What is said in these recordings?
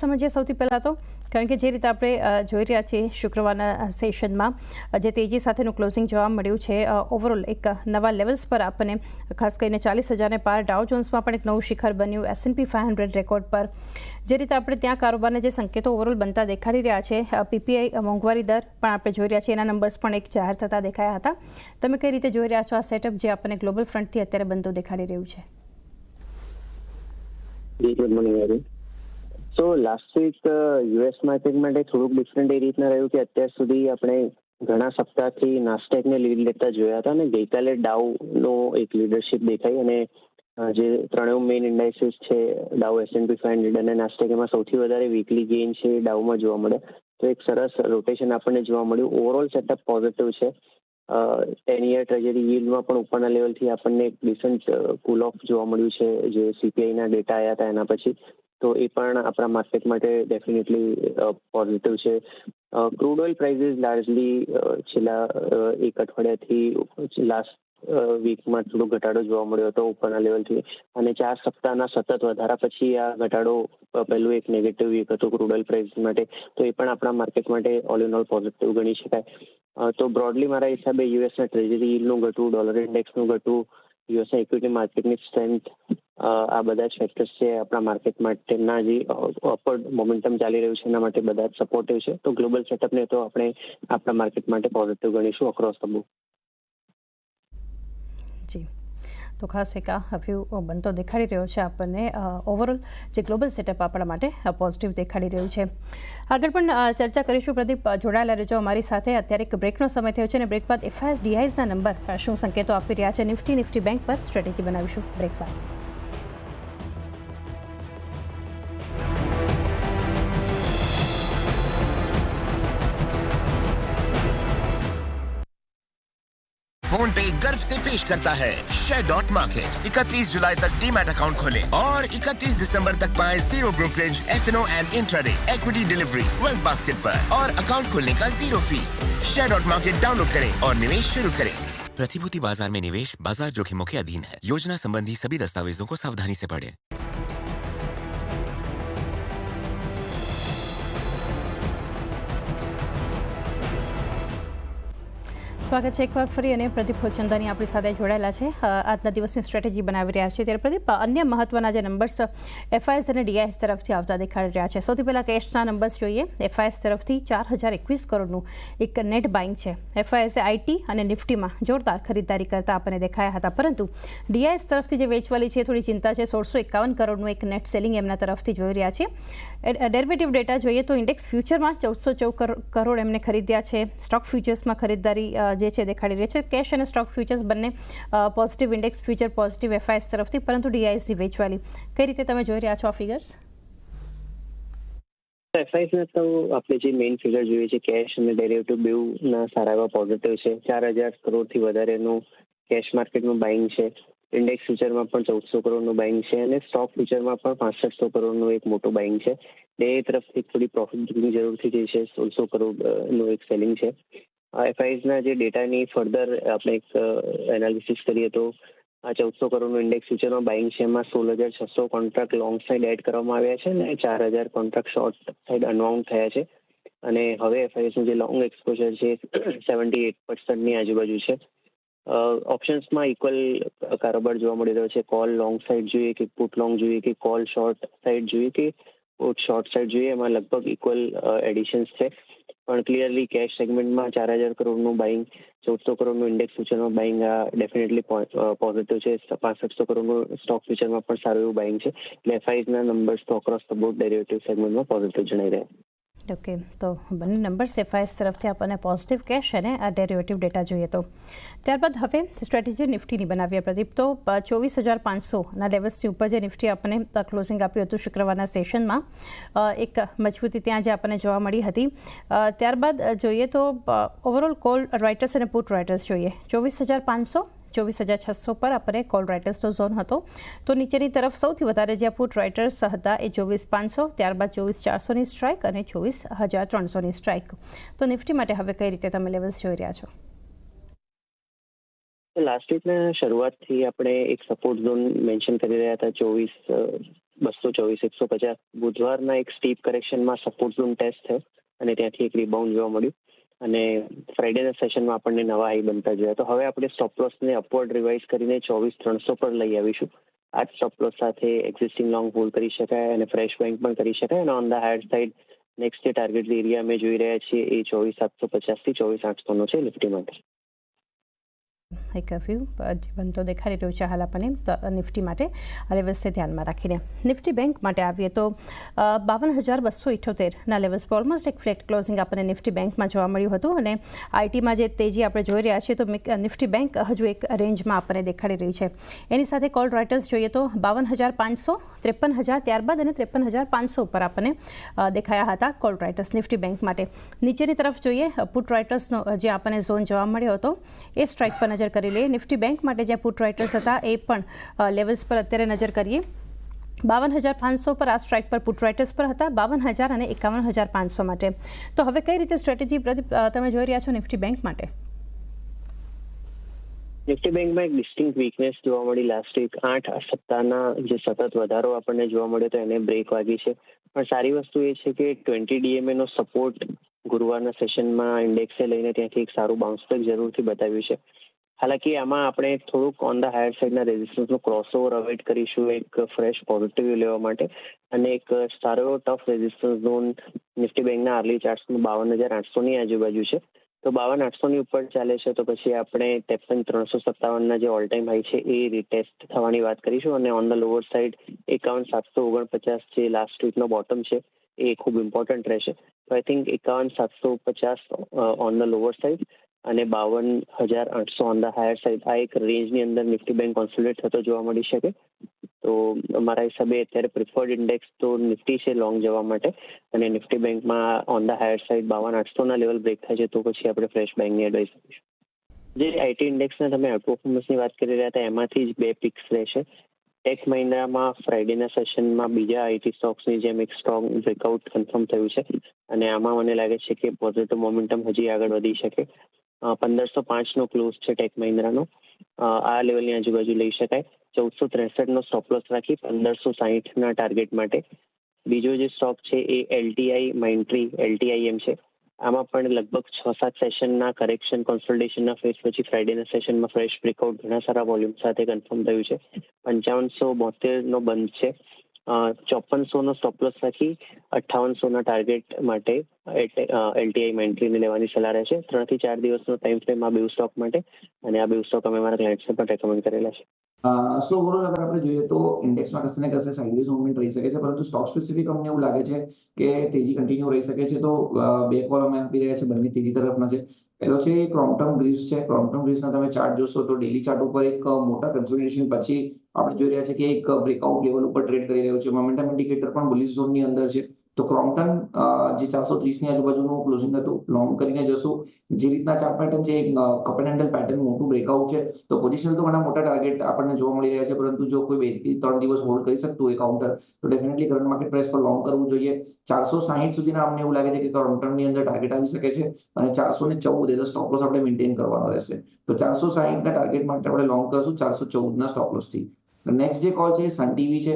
સમજીએ સૌથી પહેલાં તો, કારણ કે જે રીતે આપણે જોઈ રહ્યા છીએ શુક્રવારના સેશનમાં જે તેજી સાથેનું ક્લોઝિંગ જોવા મળ્યું છે, ઓવરઓલ એક નવા લેવલ્સ પર આપણને ખાસ કરીને 40,000ને પાર, ડાઉ જોન્સમાં પણ એક નવું શિખર બન્યું, S&P 500 રેકોર્ડ પર. જે રીતે આપણે ત્યાં કારોબારના જે સંકેતો ઓવરઓલ બનતા દેખાડી રહ્યા છે, PPI મોંઘવારી દર પણ આપણે જોઈ રહ્યા છીએ, એના નંબર્સ પણ એક જાહેર થતા દેખાયા હતા. તમે કઈ રીતે જોઈ રહ્યા છો આ સેટઅપ જે આપણને ગ્લોબલ ફ્રન્ટથી અત્યારે બનતું દેખાડી રહ્યું છે? સો લાસ્ટ વીક યુએસ માર્કેટ માટે થોડુંક ડિફરન્ટ એ રીતના રહ્યું કે અત્યાર સુધી આપણે ઘણા સપ્તાહથી નાસ્ટેકને લીડ લેતા જોયા હતા અને ગઈકાલે ડાઉનો એક લીડરશિપ દેખાઈ અને જે ત્રણેય મેઇન ઇન્ડાઇસીસ છે, ડાઉ, S&P 500 અને નાસ્ટેક, એમાં સૌથી વધારે વીકલી ગેઇન છે ડાઉમાં જોવા મળે. તો એક સરસ રોટેશન આપણને જોવા મળ્યું. ઓવરઓલ સેટઅપ પોઝિટિવ છે. 10 યર ટ્રેજરી યીલ્ડમાં પણ ઉપરના લેવલથી આપણને એક ડિસન્ટ કુલ ઓફ જોવા મળ્યું છે જે CPIના ડેટા આવ્યા હતા એના પછી. તો એ પણ આપણા માર્કેટ માટે ડેફિનેટલી પોઝિટિવ છે. ક્રૂડ ઓઇલ પ્રાઇઝીસ લાર્જલી છેલ્લા એક અઠવાડિયાથી લાસ્ટ વીકમાં થોડો ઘટાડો જોવા મળ્યો હતો ઉપરના લેવલથી, અને 4 સપ્તાહના સતત વધારા પછી આ ઘટાડો પહેલું એક નેગેટિવ વીક હતો ક્રૂડ ઓઇલ પ્રાઇસ માટે. તો એ પણ આપણા માર્કેટ માટે ઓલ ઇન ઓલ પોઝિટિવ ગણી શકાય. તો બ્રોડલી મારા હિસાબે યુએસના ટ્રેજરી યીલ્ડનું ઘટવું, ડોલર ઇન્ડેક્સનું ઘટવું, યુએસના ઇક્વિટી માર્કેટની સ્ટ્રેન્થ, આ બધા જ ફેક્ટર્સ છે આપણા માર્કેટ માટેના જે અપવર્ડ મોમેન્ટમ ચાલી રહ્યું છે એના માટે બધા જ સપોર્ટિવ છે. તો ગ્લોબલ સેટઅપને તો આપણે આપણા માર્કેટ માટે પોઝિટિવ ગણીશું અક્રોસ ધ બોર્ડ. જી, તો ખાસ એક આ વ્યૂ બનતો દેખાડી રહ્યો છે આપણને. ઓવરઓલ જે ગ્લોબલ સેટઅપ આપણા માટે પોઝિટિવ દેખાડી રહ્યું છે. આગળ પણ ચર્ચા કરીશું. પ્રદીપ, જોડાયેલા રહેજો અમારી સાથે. અત્યારે એક બ્રેકનો સમય થયો છે અને બ્રેક બાદ FIS DISના નંબર શું સંકેતો આપી રહ્યા છે, નિફ્ટી બેંક પર સ્ટ્રેટેજી બનાવીશું બ્રેક બાદ. फोन पे गर्व से पेश करता है शेयर मार्केट। 31 जुलाई तक डीमैट अकाउंट खोलें और 31 दिसंबर तक पाएं zero brokerage, F&O and intraday, equity delivery, wealth basket पर और अकाउंट खोलने का जीरो फी। शेयर मार्केट डाउनलोड करें और निवेश शुरू करें। प्रतिभूति बाजार में निवेश बाजार जोखिमों के अधीन है। योजना संबंधी सभी दस्तावेजों को सावधानी से पढ़ें। સ્વાગત છે એકવાર ફરી, અને પ્રદીપ હોચંદાની આપણી સાથે જોડાયેલા છે. આજના દિવસની સ્ટ્રેટેજી બનાવી રહ્યા છે. ત્યારે પ્રદીપ, અન્ય મહત્વના જે નંબર્સ FIS અને DIS તરફથી આવતા દેખાડી રહ્યા છે. સૌથી પહેલાં કેશના નંબર્સ જોઈએ. FIS તરફથી 4,021 કરોડનું એક નેટ બાઇંગ છે. FIS IT અને નિફ્ટીમાં જોરદાર ખરીદદારી કરતા આપણને દેખાયા હતા, પરંતુ DIS તરફથી જે વેચવાલી છે થોડી ચિંતા છે. 1,651 કરોડનું એક નેટ સેલિંગ એમના તરફથી જોઈ રહ્યા છે. ડેરિવેટિવ ડેટા જોઈએ તો ઇન્ડેક્સ ફ્યુચરમાં 1,414 કરોડ એમને ખરીદ્યા છે. સ્ટોક ફ્યુચર્સમાં ખરીદદારી જે છે દેખાડી રહી છે. કેશ અને સ્ટોક ફ્યુચર્સ બંને positive, index future positive FIS તરફથી, પરંતુ DISની વેચવાલી કઈ રીતે તમે જોઈ રહ્યા છો આ ફિગર્સ? FISના તો આપણે જે મેઇન ફિગર જોઈએ છે, કેશ અને ડેરિવેટિવ બેઉના સારા એવા પોઝિટિવ છે. 4,000 કરોડથી વધારેનું કેશ માર્કેટનું બાઇંગ છે. ઇન્ડેક્સ ફ્યુચરમાં પણ 1,400 કરોડનું બાઇંગ છે અને સ્ટોક ફ્યુચરમાં પણ 6,500 કરોડનું એક મોટું બાઇંગ છે. બે તરફથી થોડી પ્રોફિટ બુકિંગ જરૂરથી જે છે 1,600 કરોડનું એક સેલિંગ છે. FISના જે ડેટાની ફર્ધર આપણે એક એનાલિસિસ કરીએ તો આ 1,400 કરોડનું ઇન્ડેક્સ ફ્યુચરમાં બાઇંગ છે. એમાં 16,600 કોન્ટ્રાક્ટ લોંગ સાઇડ એડ કરવામાં આવ્યા છે અને 4,000 કોન્ટ્રાક્ટ શોર્ટ સાઇડ અનવાઉન્ડ થયા છે. અને હવે FISનું જે લોંગ એક્સપોઝર છે 78%ની આજુબાજુ છે. ઓપ્શન્સમાં ઇક્વલ કારોબાર જોવા મળી રહ્યો છે. કોલ લોંગ સાઇડ જોઈએ કે પુટ લોંગ જોઈએ કે કોલ શોર્ટ સાઇડ જોઈએ કે પુટ શોર્ટ સાઇડ જોઈએ, એમાં લગભગ ઇક્વલ એડિશન્સ છે. પણ ક્લિયરલી કેશ સેગમેન્ટમાં 4,000 કરોડનું બાઇંગ, 1,400 કરોડનું ઇન્ડેક્સ ફ્યુચરમાં બાઇંગ આ ડેફિનેટલી પોઝિટિવ છે. 500 કરોડનું સ્ટોક ફ્યુચરમાં પણ સારું એવું બાઇંગ છે. એટલે FISના નંબર્સ તો અક્રોસ ધ બોર્ડ ડેરિવેટિવ સેગમેન્ટમાં પોઝિટિવ જણાઈ રહ્યા. ઓકે, તો બંને નંબર્સ FIS તરફથી આપણને પોઝિટિવ કેશ અને આ ડેરિવેટિવ ડેટા જોઈએ તો. ત્યારબાદ હવે સ્ટ્રેટેજી નિફ્ટીની બનાવીએ પ્રદીપ. તો 24,500ના લેવલ્સથી ઉપર જે નિફ્ટી આપણને ક્લોઝિંગ આપ્યું હતું શુક્રવારના સેશનમાં, એક મજબૂતી ત્યાં જે આપણને જોવા મળી હતી. ત્યારબાદ જોઈએ તો ઓવરઓલ કોલ રાઇટર્સ અને પુટ રાઇટર્સ જોઈએ. 24,500, 24,600 પર આપણે કોલ રાઇટર્સનો ઝોન હતો. તો નીચેની તરફ સૌથી વધારે જ્યાં પુટ રાઇટર્સ હતા એ 24,500, ત્યારબાદ 24,400ની સ્ટ્રાઇક અને 24,300ની સ્ટ્રાઇક. તો નિફ્ટી માટે હવે કઈ રીતે તમે લેવલ્સ જોઈ રહ્યા છો? લાસ્ટ વીકના શરૂઆતથી આપણે એક સપોર્ટ ઝોન મેન્શન કરી રહ્યા હતા 24 224-150. બુધવારના એક સ્ટીપ કરેક્શનમાં સપોર્ટ ઝોન ટેસ્ટ થયો અને ત્યાંથી એક રિબાઉન્ડ જોવા મળ્યું અને ફ્રાઇડેના સેશનમાં આપણને નવા હાઈ બનતા જોયા. તો હવે આપણે સ્ટોપ લોસને અપવર્ડ રિવાઇઝ કરીને 24,300 પર લઈ આવીશું. આ સ્ટોપ લોસ સાથે એક્ઝિસ્ટિંગ લોંગ હોલ્ડ કરી શકાય અને ફ્રેશ બેંક પણ કરી શકાય. અને on the higher side next જે ટાર્ગેટ એરિયા અમે જોઈ રહ્યા છીએ એ 24,750 થી 24,800 છે નિફ્ટી માટે. એક વ્યૂ જે બનતો દેખાડી રહ્યો છે હાલ આપણને નિફ્ટી માટે લેવલ્સને ધ્યાનમાં રાખીને. નિફ્ટી બેંક માટે આવીએ તો 52,278ના લેવલ્સ પર ઓલમોસ્ટ એક ફ્લેટ ક્લોઝિંગ આપણને નિફ્ટી બેંકમાં જોવા મળ્યું હતું અને આઈટીમાં જે તેજી આપણે જોઈ રહ્યા છીએ તો નિફ્ટી બેંક હજુ એક રેન્જમાં આપણને દેખાડી રહી છે. એની સાથે કોલ રાઇટર્સ જોઈએ તો 52,500, 53,000 ત્યારબાદ અને 53,500 ઉપર આપણને દેખાયા હતા કોલ રાઇટર્સ નિફ્ટી બેંક માટે. નીચેની તરફ જોઈએ પુટ રાઇટર્સનો જે આપણને ઝોન જોવા મળ્યો હતો એ સ્ટ્રાઇક પર નજર કરી લઈએ. નિફ્ટી બેંક માટે જ્યાં પુટ રાઇટર્સ હતા એ પણ લેવલ્સ પર અત્યારે નજર કરીએ 52,500 પર આ સ્ટ્રાઇક પર પુટ રાઇટર્સ પર હતા, 52,000 અને 51,500 માટે. તો હવે કઈ રીતે સ્ટ્રેટેજી તમે જોઈ રહ્યા છો નિફ્ટી બેંક માટે? નિફ્ટી બેંકમાં એક ડિસ્ટિંક્ટ વીકનેસ જોવા મળી લાસ્ટ વીક. 8 સપ્તાહના જે સતત વધારો આપણને જોવા મળ્યો તો એને બ્રેક વાગી છે. પણ સારી વસ્તુ એ છે કે 20 DMAનો સપોર્ટ ગુરુવારના સેશનમાં ઇન્ડેક્સે લઈને ત્યાંથી એક સારું બાઉન્સ બેક જરૂરથી બતાવ્યું છે. હાલાકી આમાં આપણે થોડુંક ઓન ધ હાયર સાઇડના રેઝિસ્ટન્સનું ક્રોસઓવર અવોઇડ કરીશું એક ફ્રેશ પોઝિટિવ લેવા માટે. અને એક સારો એવો ટફ રેઝિસ્ટન્સ ઝોન નિફ્ટી બેંકના અર્લી ચાર્ટ્સમાં 52,800ની આજુબાજુ છે. તો 52,800ની ઉપર ચાલે છે તો પછી આપણે 53,357ના જે ઓલ ટાઈમ હાઈ છે એ રીટેસ્ટ થવાની વાત કરીશું. અને ઓન ધ લોઅર સાઇડ 51,749 જે લાસ્ટ વીકનો બોટમ છે એ ખૂબ ઇમ્પોર્ટન્ટ રહેશે. તો I think 51,750 on the lower side અને 52,800 ઓન ધ હાયર સાઇડ આ એક રેન્જની અંદર નિફ્ટી બેંક કોન્સોલિડેટ થતો જોવા મળી શકે. તો મારા હિસાબે અત્યારે પ્રિફર્ડ ઇન્ડેક્સ તો નિફ્ટી છે લોંગ જવા માટે. અને નિફ્ટી બેંકમાં ઓન ધ હાયર સાઇડ 52,800ના લેવલ બ્રેક થાય છે તો પછી આપણે ફ્રેશ બેંકની એડવાઇસ કરીશું. જે આઈટી ઇન્ડેક્સના તમે આઉટપરફોર્મન્સની વાત કરી રહ્યા હતા એમાંથી જ બે પિક્સ રહેશે. ટેક મહિન્દ્રામાં ફ્રાઇડેના સેશનમાં બીજા આઈટી સ્ટોક્સની જેમ એક સ્ટ્રોંગ બ્રેકઆઉટ કન્ફર્મ થયું છે અને આમાં મને લાગે છે કે પોઝિટિવ મોમેન્ટમ હજી આગળ વધી શકે. 1,505નો ક્લોઝ છે ટેક મહિન્દ્રાનો. આ લેવલની આજુબાજુ લઈ શકાય. 1,463નો સ્ટોપ લોસ રાખી 1,560ના ટાર્ગેટ માટે. બીજો જે સ્ટોક છે એ LTI માઇન્ટ્રી LTIM છે. આમાં પણ લગભગ 6-7 સેશનના કરેક્શન કોન્સોલિડેશનના ફેઝ પછી ફ્રાઇડેના સેશનમાં ફ્રેશ બ્રેકઆઉટ ઘણા સારા વોલ્યુમ સાથે કન્ફર્મ થયું છે. 5572નો બંધ છે. 5400નો સ્ટોપ લોસ રાખી 5800ના ટાર્ગેટ માટે LTI માઇન્ટ્રીને લેવાની સલાહ રહેશે. 3 થી 4 દિવસનો ટાઈમ ફ્રેમ આ બે સ્ટોક માટે અને આ બે સ્ટોક અમે મારા ક્લાયન્ટ્સને પણ રેકમેન્ડ કરેલા છે. સો ઓવરઓલ અગર આપણે જોઈએ તો ઇન્ડેક્સમાં કશે ને કશે સાઇડવેઝ મૂવમેન્ટ રહી શકે છે, પરંતુ સ્ટોક સ્પેસિફિક અમને એવું લાગે છે કે તેજી કન્ટિન્યુ રહી શકે છે. તો બે કોલ અમે આપી રહ્યા છે, બંને તેજી તરફના છે. પહેલો છે ક્રોમ્પટન ગ્રીવ્સ છે. ક્રોમ્પટન ગ્રીવ્સના તમે ચાર્ટ જોશો તો ડેલી ચાર્ટ ઉપર એક મોટા કન્સોલિડેશન પછી આપણે જોઈ રહ્યા છે કે એક બ્રેકઆઉટ લેવલ ઉપર ટ્રેડ કરી રહ્યું છે. મોમેન્ટમ ઇન્ડિકેટર પણ બુલિશ ઝોનની અંદર છે. તો ક્રોમ્પટન જે 430ની આજુબાજુનું ક્લોઝિંગ હતું, લોંગ કરીને જશું. જે રીતના ચાર્ટ પેટર્ન છે એક કપ એન્ડ હેન્ડલ પેટર્ન મોટું બ્રેકઆઉટ છે. તો પોઝિશનલ તો ઘણા મોટા ટાર્ગેટ આપણને જોવા મળી રહ્યા છે, પરંતુ જો કોઈ 2 થી 3 દિવસ હોલ્ડ કરી શકતું હોય કાઉન્ટર તો ડેફિનેટલી કરંટ માર્કેટ પ્રાઇસ પર લોંગ કરવું જોઈએ. 460 સુધીના અમને એવું લાગે છે કે ક્રોમ્પટનની અંદર ટાર્ગેટ આવી શકે છે અને 414 એઝ સ્ટોપ લોસ આપણે મેન્ટેન કરવાનો રહેશે. તો 460ના ટાર્ગેટ માટે આપણે લોંગ કરશું 414ના સ્ટોપ લોસથી. નેક્સ્ટ જે કોલ છે સન ટીવી છે.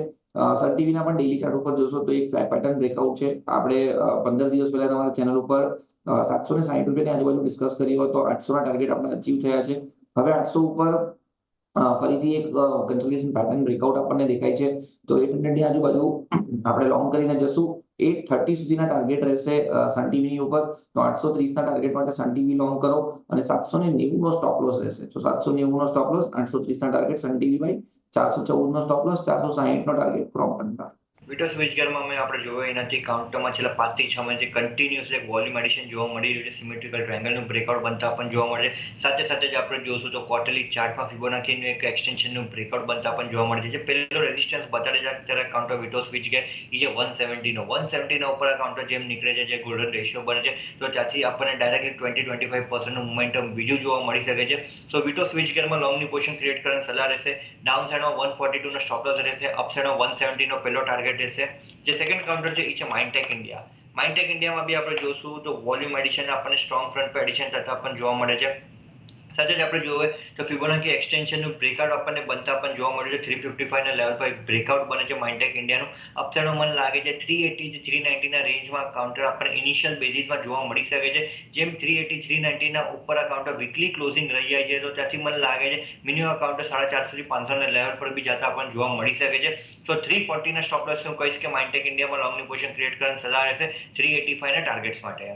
સન ટીવીના પણ ડેલી ચાર્ટ ઉપર જોશો તો એક ફ્લેટ પેટર્ન બ્રેકઆઉટ છે. આપણે 15 દિવસ પહેલા તમારા ચેનલ ઉપર 760 રૂપિયાની આજુબાજુ ડિસ્કસ કર્યો હતો. 800ના ટાર્ગેટ આપણે અચીવ થયા છે. હવે 800 ઉપર ફરીથી એક કન્સોલિડેશન પેટર્ન બ્રેકઆઉટ આપણને દેખાય છે. તો 800ની આજુબાજુ આપણે લોંગ કરીને જશું. 830 સુધીના ટાર્ગેટ રહેશે સન ટીવીની ઉપર. તો 830ના ટાર્ગેટ માટે સન ટીવી લોંગ કરો અને 790નો સ્ટોપ લોસ રહેશે. તો 790નો સ્ટોપ લોસ, 830ના ટાર્ગેટ સન ટીવી બાય, 414નો સ્ટોપ લોસ, 460નો ટાર્ગેટ ક્રોમ્પટન પર. વિટોસ વીજગરમાં અમે આપણે જોયું નથી કાઉન્ટરમાં છેલ્લા 5 થી 6 મહિનાથી કન્ટિન્યુઅસલી એક વોલ્યુમ એડિશન જોવા મળી રહ્યું છે. સિમેટ્રિકલ ટ્રાયંગલનું બ્રેકઆઉટ બનતા પણ જોવા મળે છે. સાથે સાથે જ આપણે જોશું તો ક્વાર્ટરલી ચાર્ટમાં ફિબોનાકીનું એક એક્સટેન્શનનું બ્રેકઆઉટ બનતા પણ જોવા મળે છે. પહેલો રેઝિસ્ટન્સ બતાડે છે ત્યારે કાઉન્ટર વિટોસ વીજગર એ છે 170નો ઉપર આ કાઉન્ટર જેમ નીકળે છે, જે ગોલ્ડન રેશિયો બને છે, તો ત્યાંથી આપણને ડાયરેક્ટલી 20-25% મોમેન્ટમ બીજું જોવા મળી શકે છે. તો વિટોસ વીજગરમાં લોંગની પોઝિશન ક્રિએટ કરવાની સલાહ રહેશે. ડાઉન સાઇડમાં 142નો સ્ટોપ લોસ રહેશે. અપ સાઇડમાં 170નો પહેલો ટાર્ગેટ રહેશે. જે સેકન્ડ કાઉન્ટર છે એ છે માઇન્ડટેક ઇન્ડિયા. માઇન્ડટેક ઇન્ડિયામાં બી આપણે જોશું તો વોલ્યુમ એડિશન આપણને સ્ટ્રોંગ ફ્રન્ટ પર એડિશન થતા પણ જોવા મળે છે. સાથે જ આપણે જોઈએ તો ફિબોનાકી એક્સટેન્શનનું બ્રેકઆઉટ આપણને બનતા પણ જોવા મળ્યું છે 355 ના લેવલ પર એક બ્રેકઆઉટ બને છે માઇન્ડટેક ઇન્ડિયાનું. અપસાઇડમાં મને લાગે છે 380 થી 390 ના રેન્જમાં કાઉન્ટર આપણને ઇનિશિયલ બેઝિસમાં જોવા મળી શકે છે. જેમ 380 390 ના ઉપર આ કાઉન્ટર વીકલી ક્લોઝિંગ રહી જાય છે તો ત્યાંથી મને લાગે છે મિનિમમ કાઉન્ટર 450 થી 500 ના લેવલ પર બી જતા પણ જોવા મળી શકે છે. તો 340 ના સ્ટોપ લોસ હું કહીશ કે માઇન્ડટેક ઇન્ડિયામાં લોંગની પોઝિશન ક્રિએટ કરવાની સલાહ રહેશે 385 ના ટાર્ગેટ્સ માટે.